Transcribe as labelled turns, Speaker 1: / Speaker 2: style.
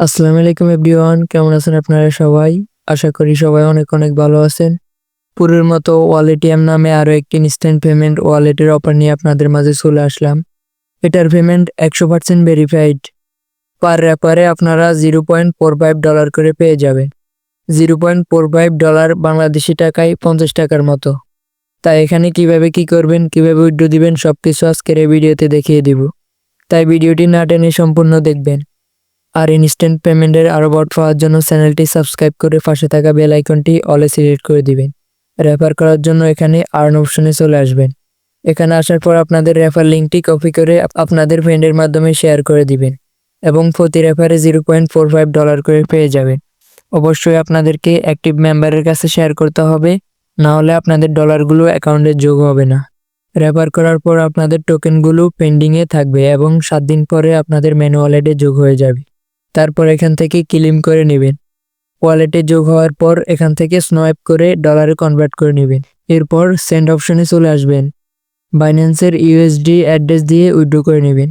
Speaker 1: আসসালামু আলাইকুম এভরিওয়ান, কেমন আছেন আপনারা সবাই? আশা করি সবাই অনেক অনেক ভালো আছেন। পুরের মতো ওয়ালেটিয়াম নামে আরও একটি ইনস্ট্যান্ট পেমেন্ট ওয়ালেটের অফার নিয়ে আপনাদের মাঝে চলে আসলাম। এটার পেমেন্ট 100% ভেরিফাইড। পার রেফারে আপনারা $0.45 করে পেয়ে যাবেন। $0.45 বাংলাদেশি টাকায় 50 টাকার মতো। তাই এখানে কিভাবে কি করবেন, কিভাবে উইথড্র দিবেন সবকিছু আজকের এই ভিডিওতে দেখিয়ে দিব। তাই ভিডিওটি না টেনে সম্পূর্ণ দেখবেন। আর ইনস্ট্যান্ট পেমেন্টের আরও আপডেট পাওয়ার জন্য চ্যানেলটি সাবস্ক্রাইব করে পাশে থাকা বেল আইকনটি অলে সিলেক্ট করে দিবেন। রেফার করার জন্য এখানে আর্ন অপশনে চলে আসবেন। এখানে আসার পর আপনাদের রেফার লিঙ্কটি কপি করে আপনাদের ফ্রেন্ডের মাধ্যমে শেয়ার করে দিবেন এবং প্রতি রেফারে $0.45 করে পেয়ে যাবেন। অবশ্যই আপনাদেরকে অ্যাক্টিভ মেম্বারের কাছে শেয়ার করতে হবে, না হলে আপনাদের ডলারগুলো অ্যাকাউন্টে যোগ হবে না। রেফার করার পর আপনাদের টোকেনগুলো পেন্ডিংয়ে থাকবে এবং 7 দিন পরে আপনাদের মেন ওয়ালেটে যোগ হয়ে যাবে। তারপর এখান থেকে ক্লেম করে নেবেন। ওয়ালেটে যোগ হওয়ার পর এখান থেকে স্নাইপ করে ডলারে কনভার্ট করে নেবেন। এরপর সেন্ড অপশনে চলে আসবেন। বাইন্যান্সের ইউএসডি অ্যাড্রেস দিয়ে উইথড্র করে নেবেন।